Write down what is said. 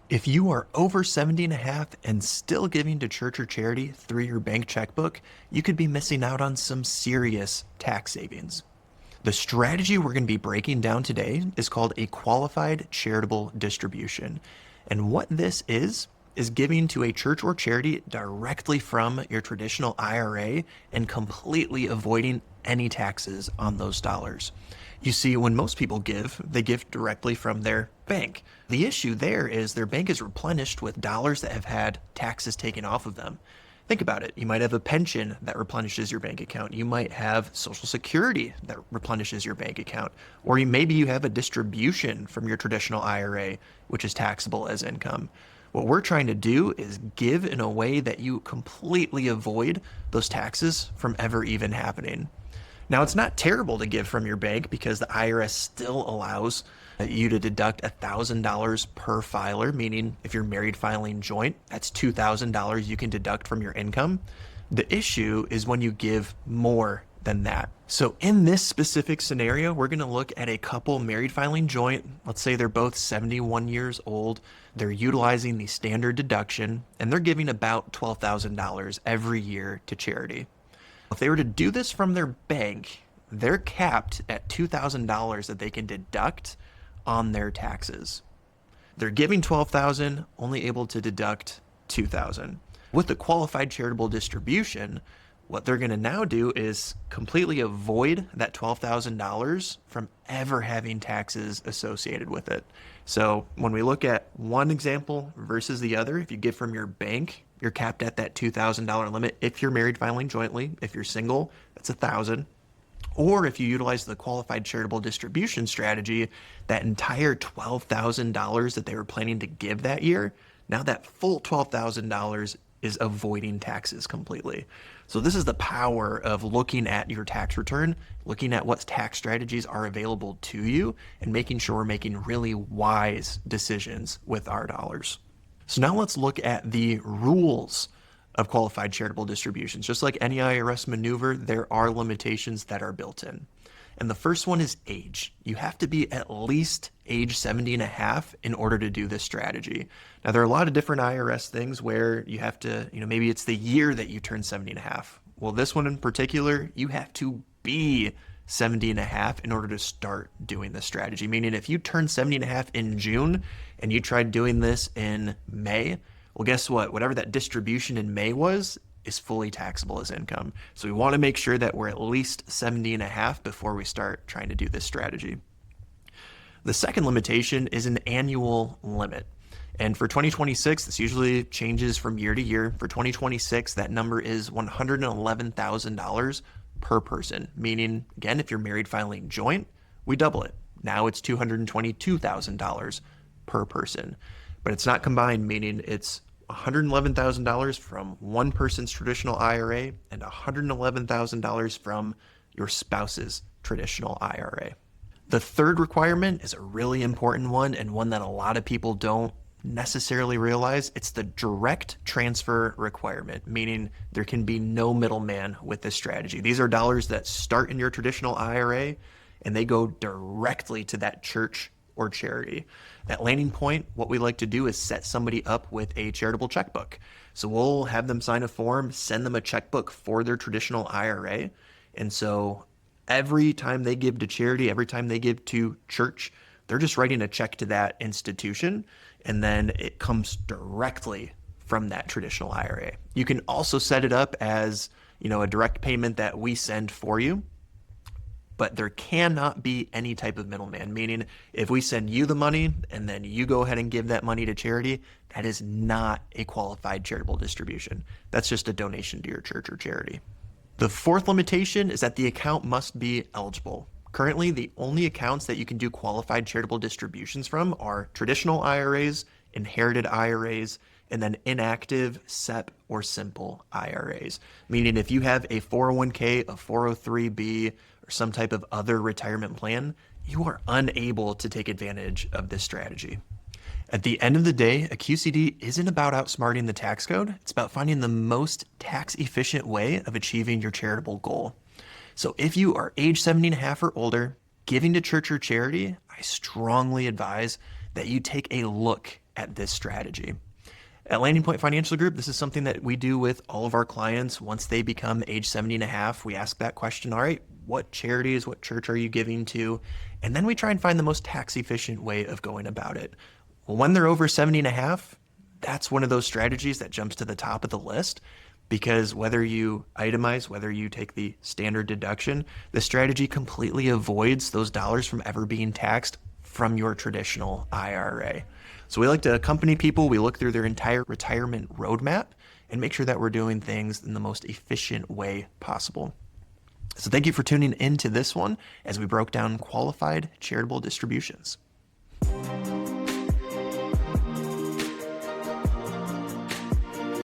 If you are over 70 and a half and still giving to church or charity through your bank checkbook, you could be missing out on some serious tax savings. The strategy we're going to be breaking down today is called a qualified charitable distribution. And what this is giving to a church or charity directly from your traditional IRA and completely avoiding any taxes on those dollars. You see, when most people give, they give directly from their bank. The issue there is their bank is replenished with dollars that have had taxes taken off of them. Think about it. You might have a pension that replenishes your bank account. You might have Social Security that replenishes your bank account. Or maybe you have a distribution from your traditional IRA, which is taxable as income. What we're trying to do is give in a way that you completely avoid those taxes from ever even happening. Now, it's not terrible to give from your bank because the IRS still allows you to deduct $1,000 per filer, meaning if you're married filing joint, that's $2,000 you can deduct from your income. The issue is when you give more than that. So in this specific scenario, we're going to look at a couple married filing joint. Let's say they're both 71 years old. They're utilizing the standard deduction, and they're giving about $12,000 every year to charity. If they were to do this from their bank, they're capped at $2,000 that they can deduct on their taxes. They're giving $12,000, only able to deduct $2,000. With the qualified charitable distribution, what they're going to now do is completely avoid that $12,000 from ever having taxes associated with it. So when we look at one example versus the other, if you give from your bank, you're capped at that $2,000 limit. If you're married filing jointly, if you're single, that's $1,000. Or if you utilize the qualified charitable distribution strategy, that entire $12,000 that they were planning to give that year, now that full $12,000 is avoiding taxes completely. So this is the power of looking at your tax return, looking at what tax strategies are available to you, and making sure we're making really wise decisions with our dollars. So now let's look at the rules of qualified charitable distributions. Just like any IRS maneuver, there are limitations that are built in. And the first one is age. You have to be at least age 70 and a half in order to do this strategy. Now, there are a lot of different IRS things where you have to, maybe it's the year that you turn 70 and a half. Well, this one in particular, you have to be 70 and a half in order to start doing this strategy. Meaning if you turn 70 and a half in June and you tried doing this in May, well, guess what? Whatever that distribution in May was is fully taxable as income. So we want to make sure that we're at least 70 and a half before we start trying to do this strategy. The second limitation is an annual limit. And for 2026, this usually changes from year to year. For 2026, that number is $111,000 per person, meaning, again, if you're married filing joint, we double it. Now it's $222,000 per person. But it's not combined, meaning it's $111,000 from one person's traditional IRA and $111,000 from your spouse's traditional IRA. The third requirement is a really important one and one that a lot of people don't necessarily realize. It's the direct transfer requirement, meaning there can be no middleman with this strategy. These are dollars that start in your traditional IRA and they go directly to that church or charity. At landing point, what we like to do is set somebody up with a charitable checkbook. So we'll have them sign a form, send them a checkbook for their traditional IRA. And so every time they give to charity, every time they give to church, they're just writing a check to that institution, and then it comes directly from that traditional IRA. You can also set it up as, a direct payment that we send for you. But there cannot be any type of middleman, meaning if we send you the money and then you go ahead and give that money to charity, that is not a qualified charitable distribution. That's just a donation to your church or charity. The fourth limitation is that the account must be eligible. Currently, the only accounts that you can do qualified charitable distributions from are traditional IRAs, inherited IRAs, and then inactive SEP or simple IRAs. Meaning if you have a 401k, a 403b, or some type of other retirement plan, you are unable to take advantage of this strategy. At the end of the day, a QCD isn't about outsmarting the tax code. It's about finding the most tax efficient way of achieving your charitable goal. So if you are age 70 and a half or older, giving to church or charity, I strongly advise that you take a look at this strategy. At Landing Point Financial Group, this is something that we do with all of our clients. Once they become age 70 and a half, we ask that question, all right, what charities, what church are you giving to? And then we try and find the most tax efficient way of going about it. Well, when they're over 70 and a half, that's one of those strategies that jumps to the top of the list, because whether you itemize, whether you take the standard deduction, the strategy completely avoids those dollars from ever being taxed from your traditional IRA. So we like to accompany people. We look through their entire retirement roadmap and make sure that we're doing things in the most efficient way possible. So thank you for tuning into this one as we broke down qualified charitable distributions.